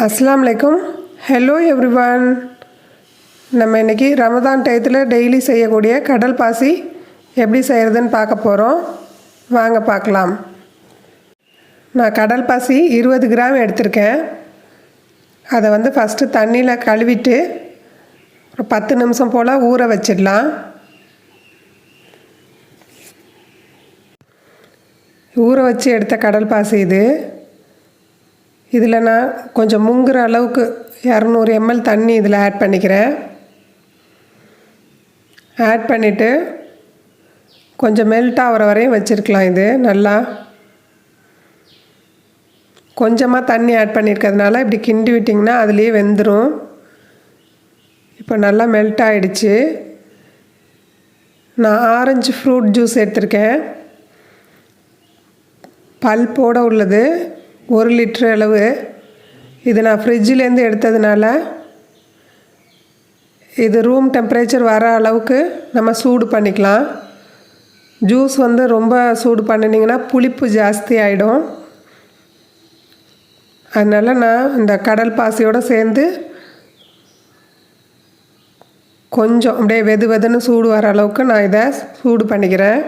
अस्सलाम वालेकुम hello everyone நம்ம இன்னைக்கு ரமதான் டயத்துல டெய்லி செய்யக்கூடிய கடல் பாசி எப்படி செய்யறதுன்னு பார்க்க போறோம் வாங்க பார்க்கலாம் நான் கடல் பாசி 20 கிராம் எடுத்துர்க்கேன் அதை வந்து ஃபர்ஸ்ட் தண்ணில கழுவிட்டு ஒரு 10 நிமிஷம் போல ஊற வச்சிடலாம் ஊற வச்சு எடுத்த கடல் பாசி இது இதில் நான் கொஞ்சம் முங்குற அளவுக்கு 200 ml தண்ணி இதில் ஆட் பண்ணிக்கிறேன் ஆட் பண்ணிவிட்டு கொஞ்சம் மெல்ட் ஆகிற வரையும் வச்சுருக்கலாம் இது நல்லா கொஞ்சமாக தண்ணி ஆட் பண்ணியிருக்கிறதுனால இப்படி கிண்டி விட்டிங்கன்னா அதுலேயே வெந்துடும் இப்போ நல்லா மெல்ட் ஆகிடுச்சு நான் ஆரஞ்சு ஃப்ரூட் ஜூஸ் எடுத்திருக்கேன் பல்போடு உள்ளது 1 லிட்டர் அளவு இது நான் ஃப்ரிட்ஜிலேருந்து எடுத்ததுனால இது ரூம் டெம்பரேச்சர் வர அளவுக்கு நம்ம சூடு பண்ணிக்கலாம் ஜூஸ் வந்து ரொம்ப சூடு பண்ணினீங்கன்னா புளிப்பு ஜாஸ்தி ஆகிடும் அதனால் நான் இந்த கடல் பாசியோடு சேர்ந்து கொஞ்சம் அப்படியே வெது வெதுன்னு சூடு வர அளவுக்கு நான் இதை சூடு பண்ணிக்கிறேன்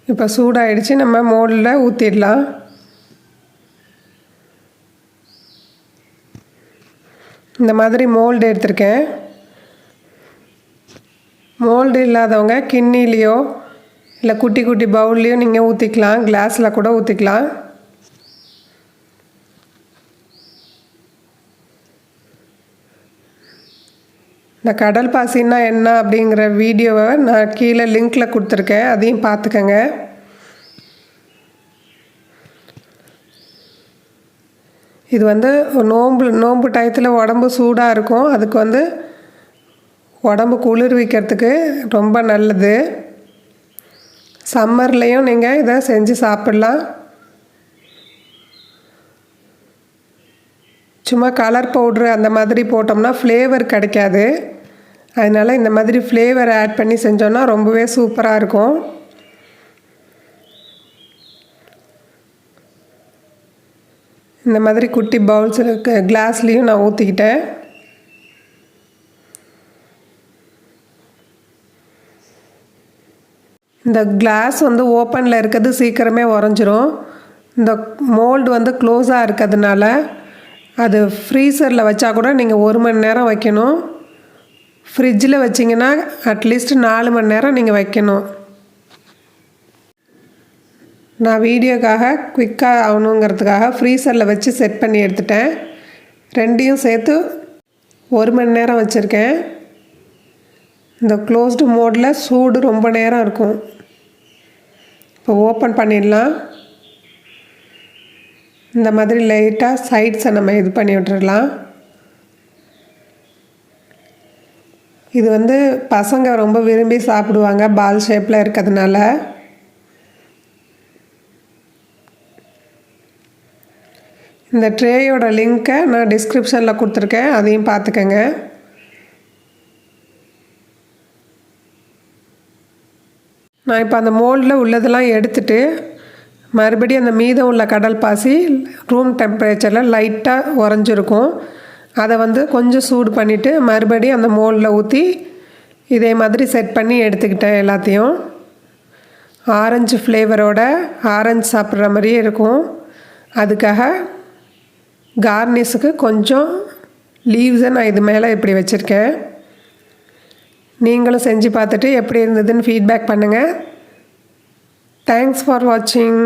இப்போ சூடாயிடுச்சு நம்ம மோல்டில் ஊற்றிடலாம் இந்த மாதிரி மோல்டு எடுத்திருக்கேன் மோல்டு இல்லாதவங்க கிண்ணிலேயோ இல்லை குட்டி குட்டி பவுல்லையோ நீங்கள் ஊற்றிக்கலாம் கிளாஸில் கூட ஊற்றிக்கலாம் இந்த கடல் பாசின்னா என்ன அப்படிங்கிற வீடியோவை நான் கீழே லிங்க்கில் கொடுத்துருக்கேன் அதையும் பார்த்துக்கங்க இது வந்து நோன்பு டயத்தில் உடம்பு சூடாக இருக்கும் அதுக்கு வந்து உடம்பு குளிர்விக்கிறதுக்கு ரொம்ப நல்லது சம்மர்லேயும் நீங்கள் இதை செஞ்சு சாப்பிட்லாம் சும்மா கலர் பவுட்ரு அந்த மாதிரி போட்டோம்னா ஃப்ளேவர் கிடைக்காது அதனால் இந்த மாதிரி ஃப்ளேவர் ஆட் பண்ணி செஞ்சோன்னா ரொம்பவே சூப்பராக இருக்கும் இந்த மாதிரி குட்டி பவுல்ஸ் கிளாஸ்லேயும் நான் ஊற்றிக்கிட்டேன் இந்த கிளாஸ் வந்து ஓப்பனில் இருக்கிறது சீக்கிரமே உறைஞ்சிரும் இந்த மோல்டு வந்து க்ளோஸாக இருக்கிறதுனால அது ஃப்ரீசரில் வச்சா கூட நீங்கள் 1 மணி நேரம் வைக்கணும் ஃப்ரிட்ஜில் வச்சிங்கன்னா அட்லீஸ்ட் 4 மணி நேரம் நீங்கள் வைக்கணும் நான் வீடியோக்காக குயிக்காக ஆகணுங்கிறதுக்காக ஃப்ரீசரில் வச்சு செட் பண்ணி எடுத்துட்டேன் ரெண்டையும் சேர்த்து 1 மணி நேரம் வச்சுருக்கேன் இந்த க்ளோஸ்டு மோடில் சூடு ரொம்ப நேரம் இருக்கும் இப்போ ஓப்பன் பண்ணிடலாம் இந்த மாதிரி லைட்டாக சைட்ஸை நம்ம இது பண்ணி விட்டுறலாம் இது வந்து பசங்க ரொம்ப விரும்பி சாப்பிடுவாங்க பால் ஷேப்பில் இருக்கிறதுனால இந்த ட்ரேயோட லிங்க்கை நான் டிஸ்கிரிப்ஷனில் கொடுத்துருக்கேன் அதையும் பார்த்துக்கங்க நான் இப்போ அந்த மோல்டில் உள்ளதெல்லாம் எடுத்துட்டு மறுபடியும் அந்த மீதம் உள்ள கடல் பாசி ரூம் டெம்பரேச்சரில் லைட்டாக உறைஞ்சிருக்கும் அதை வந்து கொஞ்சம் சூடு பண்ணிவிட்டு மறுபடியும் அந்த மோல்டில் ஊற்றி இதே மாதிரி செட் பண்ணி எடுத்துக்கிட்டேன் எல்லாத்தையும் ஆரஞ்சு ஃப்ளேவரோட ஆரஞ்சு சாப்பிட்ற மாதிரியே இருக்கும் அதுக்காக கார்னிஷுக்கு கொஞ்சம் லீவ்ஸை நான் இது மேலே இப்படி வச்சுருக்கேன் நீங்களும் செஞ்சு பார்த்துட்டு எப்படி இருந்ததுன்னு ஃபீட்பேக் பண்ணுங்கள் தேங்க்ஸ் ஃபார் வாட்சிங்